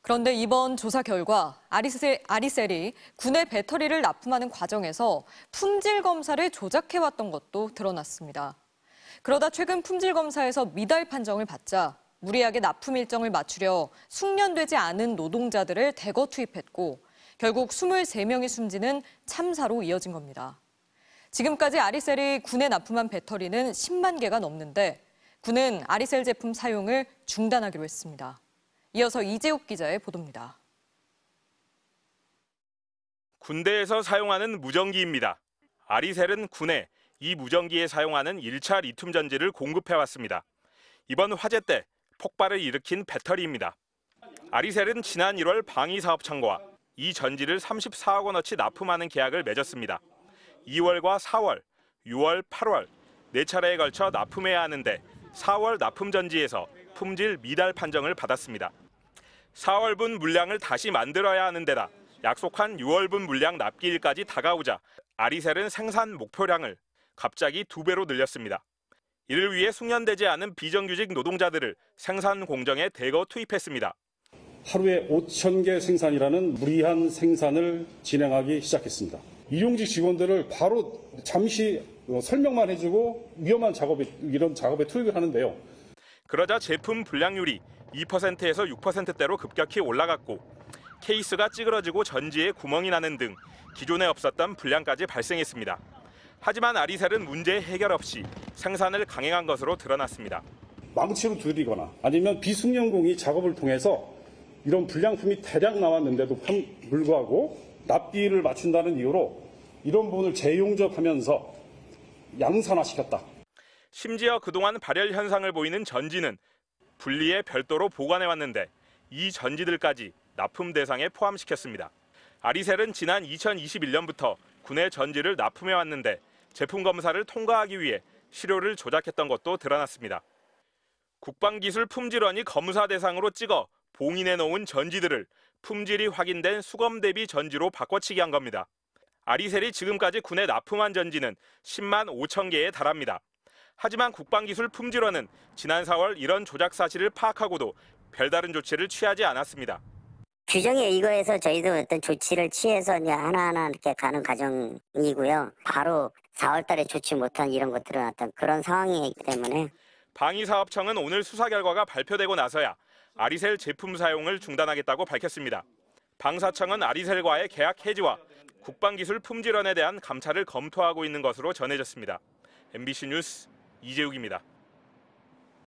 그런데 이번 조사 결과 아리셀이 군의 배터리를 납품하는 과정에서 품질 검사를 조작해왔던 것도 드러났습니다. 그러다 최근 품질 검사에서 미달 판정을 받자 무리하게 납품 일정을 맞추려 숙련되지 않은 노동자들을 대거 투입했고 결국 23명이 숨지는 참사로 이어진 겁니다. 지금까지 아리셀이 군에 납품한 배터리는 10만 개가 넘는데 군은 아리셀 제품 사용을 중단하기로 했습니다. 이어서 이재욱 기자의 보도입니다. 군대에서 사용하는 무전기입니다. 아리셀은 군에 이 무전기에 사용하는 1차 리튬 전지를 공급해왔습니다. 이번 화재 때 폭발을 일으킨 배터리입니다. 아리셀은 지난 1월 방위사업청과 이 전지를 34억 원어치 납품하는 계약을 맺었습니다. 2월과 4월, 6월, 8월 4차례에 걸쳐 납품해야 하는데 4월 납품 전지에서 품질 미달 판정을 받았습니다. 4월분 물량을 다시 만들어야 하는 데다 약속한 6월분 물량 납기일까지 다가오자 아리셀은 생산 목표량을 갑자기 2배로 늘렸습니다. 이를 위해 숙련되지 않은 비정규직 노동자들을 생산 공정에 대거 투입했습니다. 하루에 5,000개 생산이라는 무리한 생산을 진행하기 시작했습니다. 일용직 직원들을 바로 잠시 설명만 해주고 위험한 이런 작업에 투입을 하는데요. 그러자 제품 불량률이 2%에서 6%대로 급격히 올라갔고 케이스가 찌그러지고 전지에 구멍이 나는 등 기존에 없었던 불량까지 발생했습니다. 하지만 아리셀은 문제 해결 없이 생산을 강행한 것으로 드러났습니다. 망치로 두드리거나 아니면 비숙련공이 작업을 통해서 이런 불량품이 대량 나왔는데도 불구하고 납기를 맞춘다는 이유로 이런 부분을 재용접하면서 양산화시켰다. 심지어 그동안 발열 현상을 보이는 전지는 분리해 별도로 보관해왔는데 이 전지들까지 납품 대상에 포함시켰습니다. 아리셀은 지난 2021년부터 군의 전지를 납품해왔는데 제품 검사를 통과하기 위해 시료를 조작했던 것도 드러났습니다. 국방기술 품질원이 검사 대상으로 찍어 봉인해 놓은 전지들을 품질이 확인된 수검 대비 전지로 바꿔치기 한 겁니다. 아리셀이 지금까지 군에 납품한 전지는 10만 5천 개에 달합니다. 하지만 국방기술 품질원은 지난 4월 이런 조작 사실을 파악하고도 별다른 조치를 취하지 않았습니다. 규정에 의거해서 저희도 어떤 조치를 취해서 이제 하나하나 이렇게 가는 과정이고요. 바로 4월 달에 조치 못한 이런 것들은 어떤 그런 상황이기 때문에. 방위사업청은 오늘 수사 결과가 발표되고 나서야 아리셀 제품 사용을 중단하겠다고 밝혔습니다. 방사청은 아리셀과의 계약 해지와 국방기술 품질원에 대한 감찰을 검토하고 있는 것으로 전해졌습니다. MBC 뉴스 이재욱입니다.